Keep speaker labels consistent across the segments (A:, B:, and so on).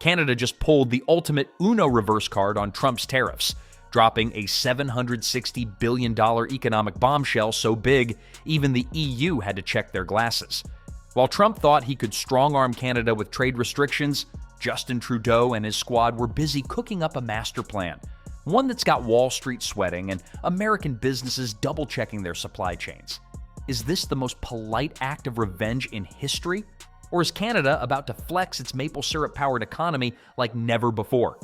A: Canada just pulled the ultimate Uno reverse card on Trump's tariffs, dropping a $760 billion economic bombshell so big even the EU had to check their glasses. While Trump thought he could strong-arm Canada with trade restrictions, Justin Trudeau and his squad were busy cooking up a master plan, one that's got Wall Street sweating and American businesses double-checking their supply chains. Is this the most polite act of revenge in history? Or is Canada about to flex its maple syrup-powered economy like never before?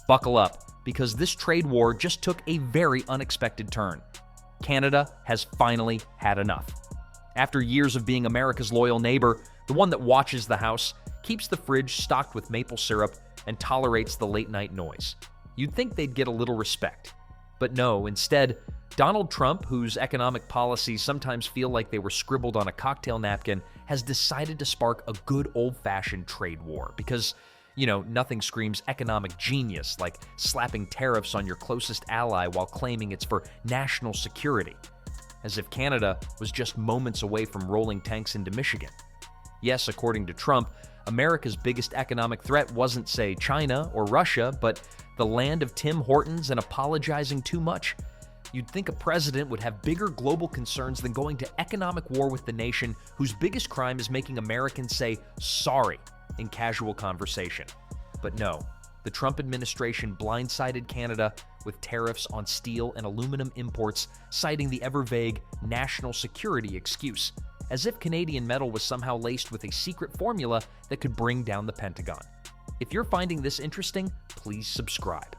A: Buckle up, because this trade war just took a very unexpected turn. Canada has finally had enough. After years of being America's loyal neighbor, the one that watches the house, keeps the fridge stocked with maple syrup, and tolerates the late-night noise, you'd think they'd get a little respect. But no, instead, Donald Trump, whose economic policies sometimes feel like they were scribbled on a cocktail napkin, has decided to spark a good old-fashioned trade war because, nothing screams economic genius like slapping tariffs on your closest ally while claiming it's for national security. As if Canada was just moments away from rolling tanks into Michigan. Yes, according to Trump, America's biggest economic threat wasn't, say, China or Russia, but the land of Tim Hortons and apologizing too much. You'd think a president would have bigger global concerns than going to economic war with the nation whose biggest crime is making Americans say sorry in casual conversation. But no, the Trump administration blindsided Canada with tariffs on steel and aluminum imports, citing the ever-vague national security excuse, as if Canadian metal was somehow laced with a secret formula that could bring down the Pentagon. If you're finding this interesting, please subscribe.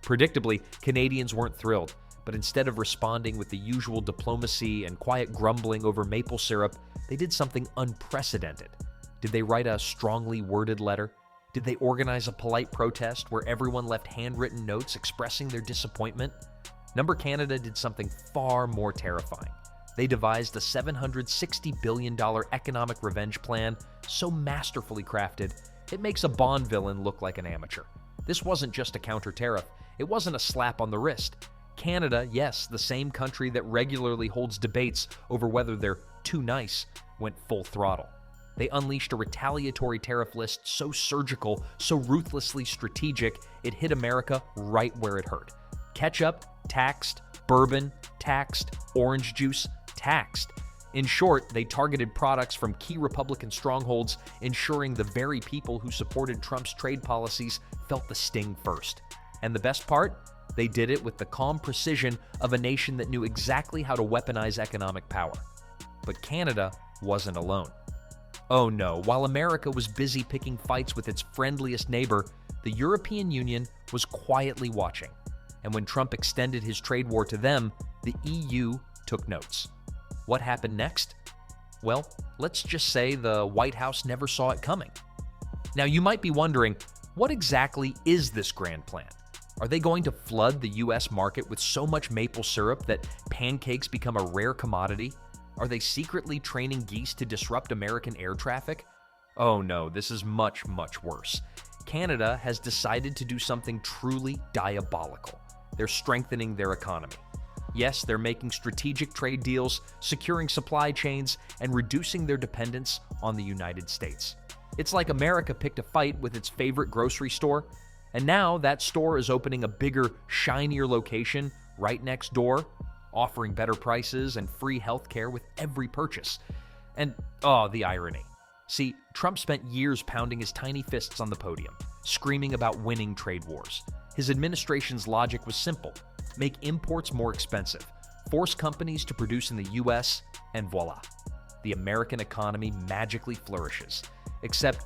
A: Predictably, Canadians weren't thrilled, but instead of responding with the usual diplomacy and quiet grumbling over maple syrup, they did something unprecedented. Did they write a strongly worded letter? Did they organize a polite protest where everyone left handwritten notes expressing their disappointment? Number Canada did something far more terrifying. They devised a $760 billion economic revenge plan so masterfully crafted, it makes a Bond villain look like an amateur. This wasn't just a counter-tariff. It wasn't a slap on the wrist. Canada, yes, the same country that regularly holds debates over whether they're too nice, went full throttle. They unleashed a retaliatory tariff list so surgical, so ruthlessly strategic, it hit America right where it hurt. Ketchup, taxed. Bourbon, taxed. Orange juice, taxed. In short, they targeted products from key Republican strongholds, ensuring the very people who supported Trump's trade policies felt the sting first. And the best part? They did it with the calm precision of a nation that knew exactly how to weaponize economic power. But Canada wasn't alone. Oh no, while America was busy picking fights with its friendliest neighbor, the European Union was quietly watching. And when Trump extended his trade war to them, the EU took notes. What happened next? Well, let's just say the White House never saw it coming. Now, you might be wondering, what exactly is this grand plan? Are they going to flood the U.S. market with so much maple syrup that pancakes become a rare commodity? Are they secretly training geese to disrupt American air traffic? Oh no, this is much, much worse. Canada has decided to do something truly diabolical. They're strengthening their economy. Yes, they're making strategic trade deals, securing supply chains, and reducing their dependence on the United States. It's like America picked a fight with its favorite grocery store, and now that store is opening a bigger, shinier location right next door, offering better prices and free healthcare with every purchase. And, the irony. See, Trump spent years pounding his tiny fists on the podium, screaming about winning trade wars. His administration's logic was simple. Make imports more expensive, force companies to produce in the US, and voila. The American economy magically flourishes. Except,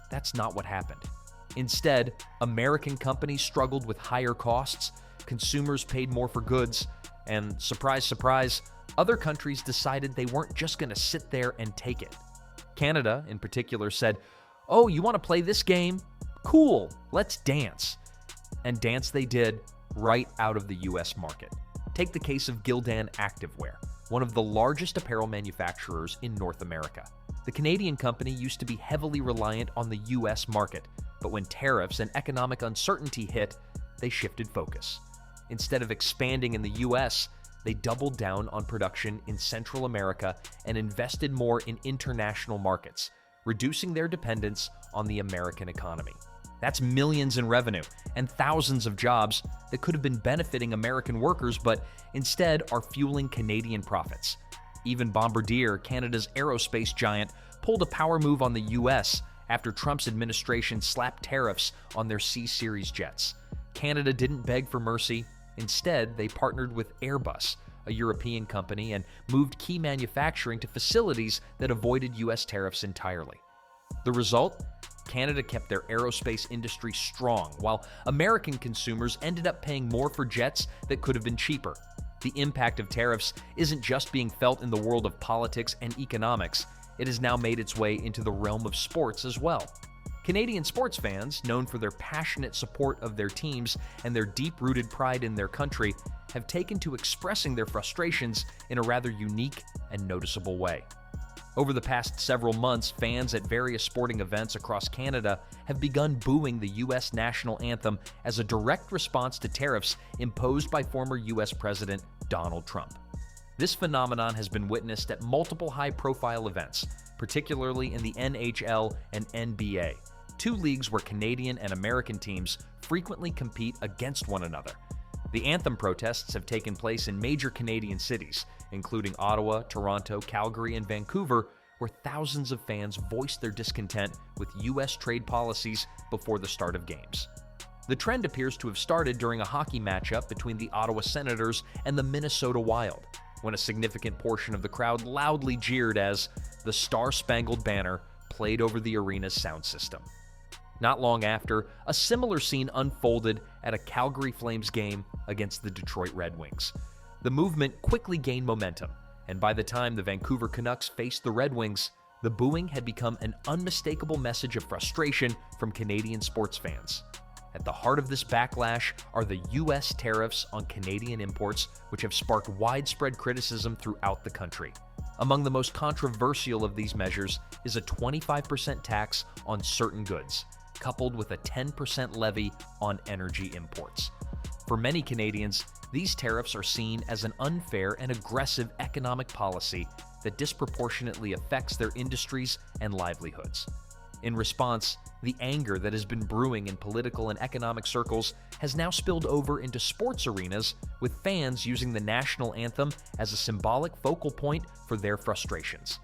A: that's not what happened. Instead, American companies struggled with higher costs, consumers paid more for goods, and surprise, surprise, other countries decided they weren't just going to sit there and take it. Canada, in particular, said, "Oh, you want to play this game? Cool, let's dance." And dance they did right out of the U.S. market. Take the case of Gildan Activewear, one of the largest apparel manufacturers in North America. The Canadian company used to be heavily reliant on the U.S. market, but when tariffs and economic uncertainty hit, they shifted focus. Instead of expanding in the U.S., they doubled down on production in Central America and invested more in international markets, reducing their dependence on the American economy. That's millions in revenue and thousands of jobs that could have been benefiting American workers, but instead are fueling Canadian profits. Even Bombardier, Canada's aerospace giant, pulled a power move on the U.S. after Trump's administration slapped tariffs on their C-Series jets. Canada didn't beg for mercy. Instead, they partnered with Airbus, a European company, and moved key manufacturing to facilities that avoided U.S. tariffs entirely. The result? Canada kept their aerospace industry strong, while American consumers ended up paying more for jets that could have been cheaper. The impact of tariffs isn't just being felt in the world of politics and economics, it has now made its way into the realm of sports as well. Canadian sports fans, known for their passionate support of their teams and their deep-rooted pride in their country, have taken to expressing their frustrations in a rather unique and noticeable way. Over the past several months, fans at various sporting events across Canada have begun booing the U.S. national anthem as a direct response to tariffs imposed by former U.S. President Donald Trump. This phenomenon has been witnessed at multiple high-profile events, particularly in the NHL and NBA, two leagues where Canadian and American teams frequently compete against one another. The anthem protests have taken place in major Canadian cities, including Ottawa, Toronto, Calgary, and Vancouver, where thousands of fans voiced their discontent with U.S. trade policies before the start of games. The trend appears to have started during a hockey matchup between the Ottawa Senators and the Minnesota Wild, when a significant portion of the crowd loudly jeered as the Star-Spangled Banner played over the arena's sound system. Not long after, a similar scene unfolded at a Calgary Flames game against the Detroit Red Wings. The movement quickly gained momentum, and by the time the Vancouver Canucks faced the Red Wings, the booing had become an unmistakable message of frustration from Canadian sports fans. At the heart of this backlash are the U.S. tariffs on Canadian imports, which have sparked widespread criticism throughout the country. Among the most controversial of these measures is a 25% tax on certain goods, coupled with a 10% levy on energy imports. For many Canadians, these tariffs are seen as an unfair and aggressive economic policy that disproportionately affects their industries and livelihoods. In response, the anger that has been brewing in political and economic circles has now spilled over into sports arenas, with fans using the national anthem as a symbolic focal point for their frustrations.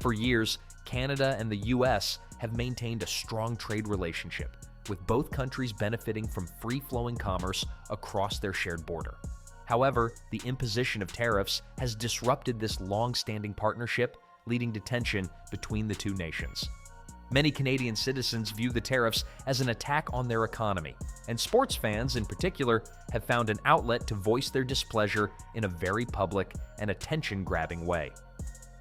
A: For years, Canada and the U.S. have maintained a strong trade relationship, with both countries benefiting from free-flowing commerce across their shared border. However, the imposition of tariffs has disrupted this long-standing partnership, leading to tension between the two nations. Many Canadian citizens view the tariffs as an attack on their economy, and sports fans in particular have found an outlet to voice their displeasure in a very public and attention-grabbing way.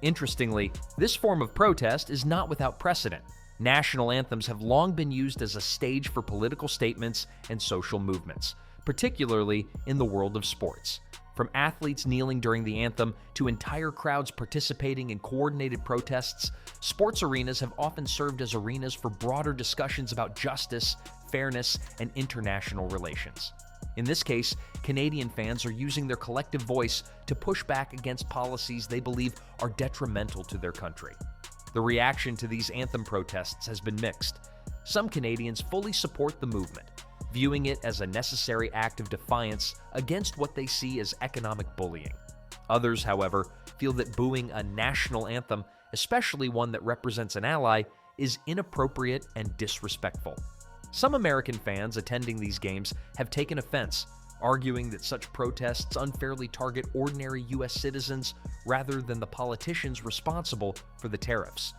A: Interestingly, this form of protest is not without precedent. National anthems have long been used as a stage for political statements and social movements, particularly in the world of sports. From athletes kneeling during the anthem to entire crowds participating in coordinated protests, sports arenas have often served as arenas for broader discussions about justice, fairness, and international relations. In this case, Canadian fans are using their collective voice to push back against policies they believe are detrimental to their country. The reaction to these anthem protests has been mixed. Some Canadians fully support the movement, viewing it as a necessary act of defiance against what they see as economic bullying. Others, however, feel that booing a national anthem, especially one that represents an ally, is inappropriate and disrespectful. Some American fans attending these games have taken offense, arguing that such protests unfairly target ordinary U.S. citizens rather than the politicians responsible for the tariffs.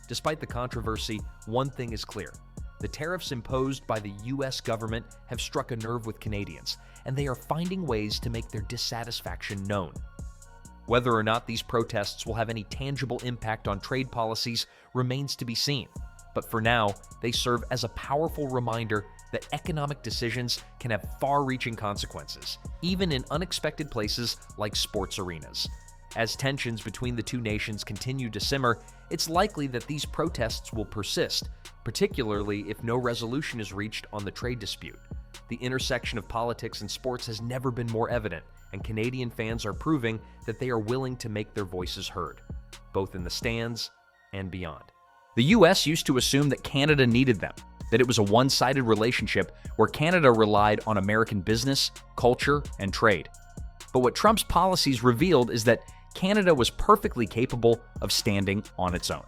A: Despite the controversy, one thing is clear. The tariffs imposed by the U.S. government have struck a nerve with Canadians, and they are finding ways to make their dissatisfaction known. Whether or not these protests will have any tangible impact on trade policies remains to be seen, but for now, they serve as a powerful reminder that economic decisions can have far-reaching consequences, even in unexpected places like sports arenas. As tensions between the two nations continue to simmer, it's likely that these protests will persist, particularly if no resolution is reached on the trade dispute. The intersection of politics and sports has never been more evident, and Canadian fans are proving that they are willing to make their voices heard, both in the stands and beyond. The U.S. used to assume that Canada needed them, that it was a one-sided relationship where Canada relied on American business, culture, and trade. But what Trump's policies revealed is that Canada was perfectly capable of standing on its own.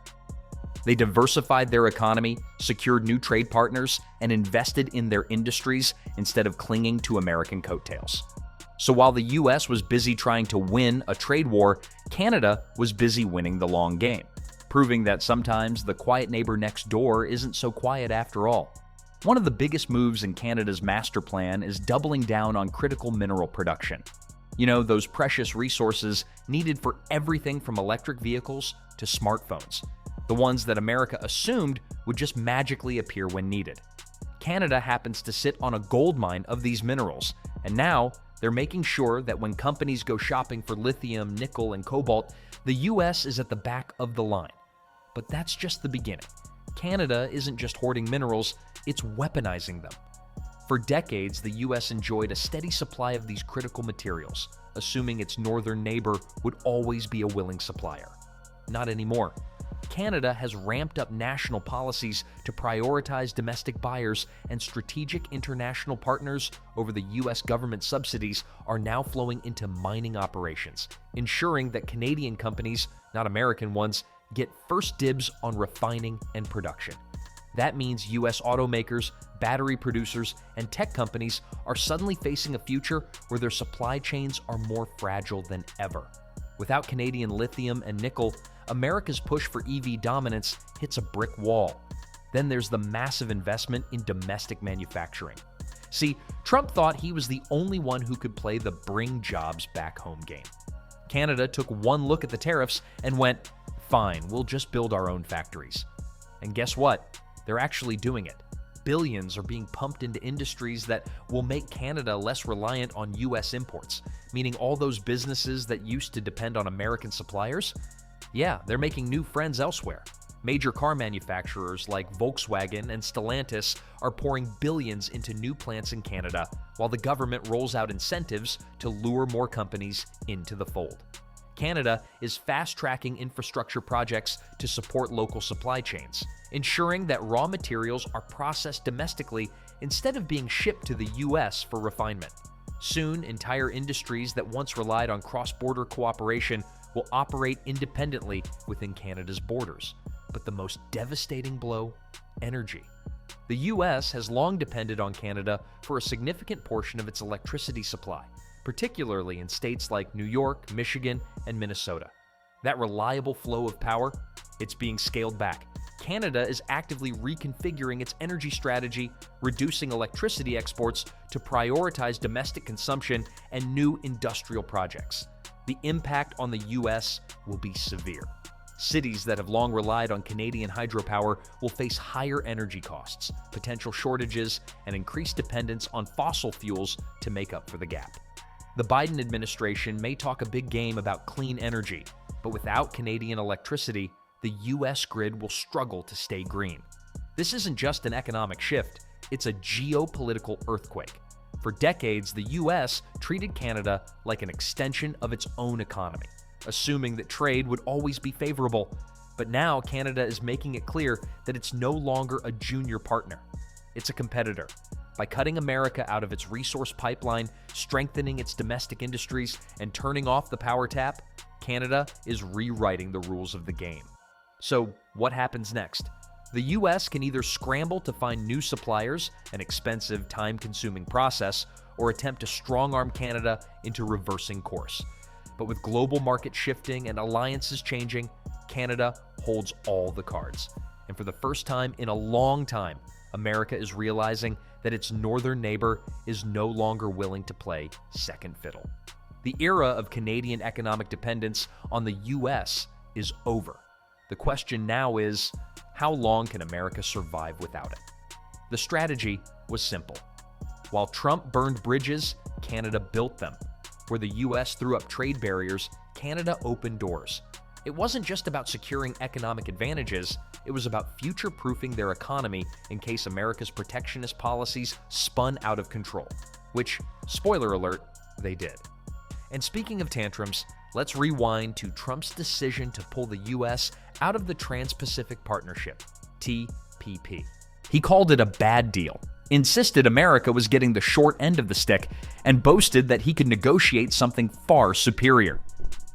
A: They diversified their economy, secured new trade partners, and invested in their industries instead of clinging to American coattails. So while the US was busy trying to win a trade war, Canada was busy winning the long game, proving that sometimes the quiet neighbor next door isn't so quiet after all. One of the biggest moves in Canada's master plan is doubling down on critical mineral production. You know, those precious resources needed for everything from electric vehicles to smartphones, the ones that America assumed would just magically appear when needed. Canada happens to sit on a gold mine of these minerals, and now they're making sure that when companies go shopping for lithium, nickel, and cobalt, the US is at the back of the line. But that's just the beginning. Canada isn't just hoarding minerals, it's weaponizing them. For decades, the US enjoyed a steady supply of these critical materials, assuming its northern neighbor would always be a willing supplier. Not anymore. Canada has ramped up national policies to prioritize domestic buyers, and strategic international partners over the US government subsidies are now flowing into mining operations, ensuring that Canadian companies, not American ones, get first dibs on refining and production. That means US automakers, battery producers, and tech companies are suddenly facing a future where their supply chains are more fragile than ever. Without Canadian lithium and nickel, America's push for EV dominance hits a brick wall. Then there's the massive investment in domestic manufacturing. See, Trump thought he was the only one who could play the bring jobs back home game. Canada took one look at the tariffs and went, fine, we'll just build our own factories. And guess what? They're actually doing it. Billions are being pumped into industries that will make Canada less reliant on US imports, meaning all those businesses that used to depend on American suppliers, yeah, they're making new friends elsewhere. Major car manufacturers like Volkswagen and Stellantis are pouring billions into new plants in Canada, while the government rolls out incentives to lure more companies into the fold. Canada is fast-tracking infrastructure projects to support local supply chains, ensuring that raw materials are processed domestically instead of being shipped to the US for refinement. Soon, entire industries that once relied on cross-border cooperation will operate independently within Canada's borders. But the most devastating blow? Energy. The US has long depended on Canada for a significant portion of its electricity supply, particularly in states like New York, Michigan, and Minnesota. That reliable flow of power, it's being scaled back. Canada is actively reconfiguring its energy strategy, reducing electricity exports to prioritize domestic consumption and new industrial projects. The impact on the US will be severe. Cities that have long relied on Canadian hydropower will face higher energy costs, potential shortages, and increased dependence on fossil fuels to make up for the gap. The Biden administration may talk a big game about clean energy, but without Canadian electricity, the US grid will struggle to stay green. This isn't just an economic shift, it's a geopolitical earthquake. For decades, the US treated Canada like an extension of its own economy, assuming that trade would always be favorable. But now Canada is making it clear that it's no longer a junior partner. It's a competitor. By cutting America out of its resource pipeline, strengthening its domestic industries, and turning off the power tap, Canada is rewriting the rules of the game. So, what happens next? The US can either scramble to find new suppliers, an expensive, time-consuming process, or attempt to strong-arm Canada into reversing course. But with global market shifting and alliances changing, Canada holds all the cards. And for the first time in a long time, America is realizing that its northern neighbor is no longer willing to play second fiddle. The era of Canadian economic dependence on the US is over. The question now is, how long can America survive without it? The strategy was simple. While Trump burned bridges, Canada built them. Where the US threw up trade barriers, Canada opened doors. It wasn't just about securing economic advantages, it was about future-proofing their economy in case America's protectionist policies spun out of control. Which, spoiler alert, they did. And speaking of tantrums, let's rewind to Trump's decision to pull the US out of the Trans-Pacific Partnership, TPP. He called it a bad deal, insisted America was getting the short end of the stick, and boasted that he could negotiate something far superior.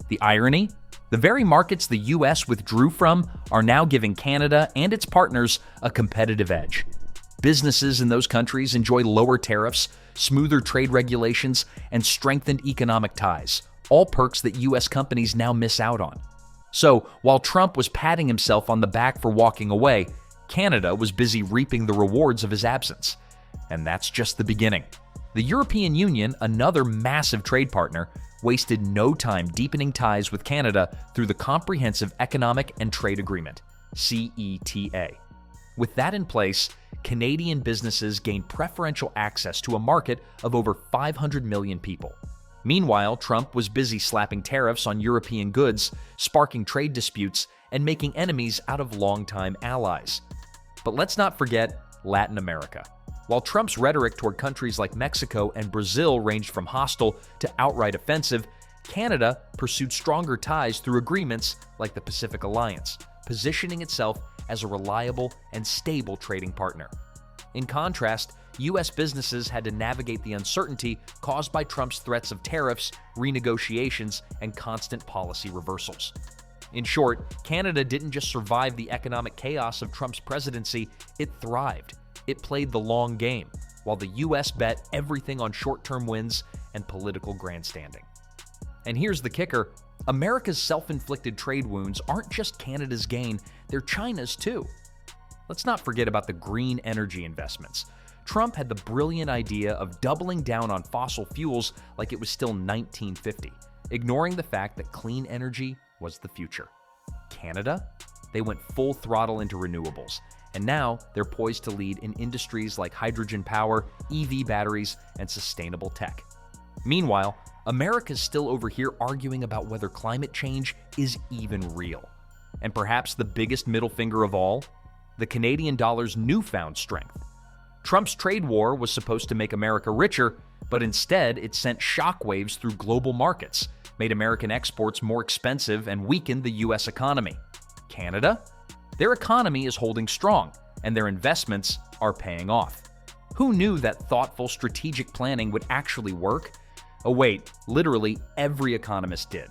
A: The irony? The very markets the U.S. withdrew from are now giving Canada and its partners a competitive edge. Businesses in those countries enjoy lower tariffs, smoother trade regulations, and strengthened economic ties, all perks that U.S. companies now miss out on. So, while Trump was patting himself on the back for walking away, Canada was busy reaping the rewards of his absence. And that's just the beginning. The European Union, another massive trade partner, wasted no time deepening ties with Canada through the Comprehensive Economic and Trade Agreement, CETA. With that in place, Canadian businesses gained preferential access to a market of over 500 million people. Meanwhile, Trump was busy slapping tariffs on European goods, sparking trade disputes, and making enemies out of longtime allies. But let's not forget Latin America. While Trump's rhetoric toward countries like Mexico and Brazil ranged from hostile to outright offensive, Canada pursued stronger ties through agreements like the Pacific Alliance, positioning itself as a reliable and stable trading partner. In contrast, U.S. businesses had to navigate the uncertainty caused by Trump's threats of tariffs, renegotiations, and constant policy reversals. In short, Canada didn't just survive the economic chaos of Trump's presidency, it thrived. It played the long game, while the U.S. bet everything on short-term wins and political grandstanding. And here's the kicker: America's self-inflicted trade wounds aren't just Canada's gain, they're China's too. Let's not forget about the green energy investments. Trump had the brilliant idea of doubling down on fossil fuels like it was still 1950, ignoring the fact that clean energy was the future. Canada? They went full throttle into renewables, and now they're poised to lead in industries like hydrogen power, EV batteries, and sustainable tech. Meanwhile, America's still over here arguing about whether climate change is even real. And perhaps the biggest middle finger of all? The Canadian dollar's newfound strength. Trump's trade war was supposed to make America richer, but instead it sent shockwaves through global markets, made American exports more expensive, and weakened the U.S. economy. Canada? Their economy is holding strong, and their investments are paying off. Who knew that thoughtful strategic planning would actually work? Oh wait, literally every economist did.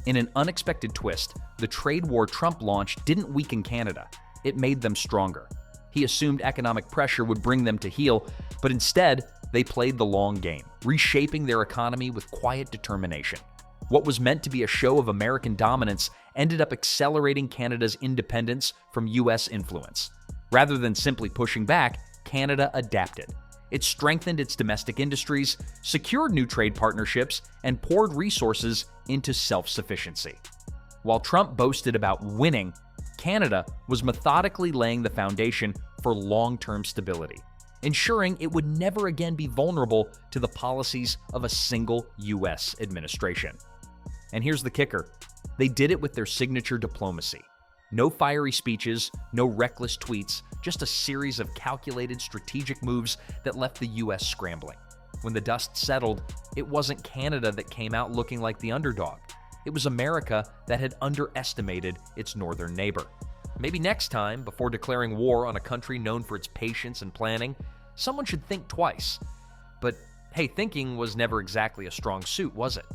A: In an unexpected twist, the trade war Trump launched didn't weaken Canada, it made them stronger. He assumed economic pressure would bring them to heel, but instead, they played the long game, reshaping their economy with quiet determination. What was meant to be a show of American dominance ended up accelerating Canada's independence from U.S. influence. Rather than simply pushing back, Canada adapted. It strengthened its domestic industries, secured new trade partnerships, and poured resources into self-sufficiency. While Trump boasted about winning, Canada was methodically laying the foundation for long-term stability, ensuring it would never again be vulnerable to the policies of a single U.S. administration. And here's the kicker: they did it with their signature diplomacy. No fiery speeches, no reckless tweets, just a series of calculated strategic moves that left the U.S. scrambling. When the dust settled, it wasn't Canada that came out looking like the underdog. It was America that had underestimated its northern neighbor. Maybe next time, before declaring war on a country known for its patience and planning, someone should think twice. But hey, thinking was never exactly a strong suit, was it?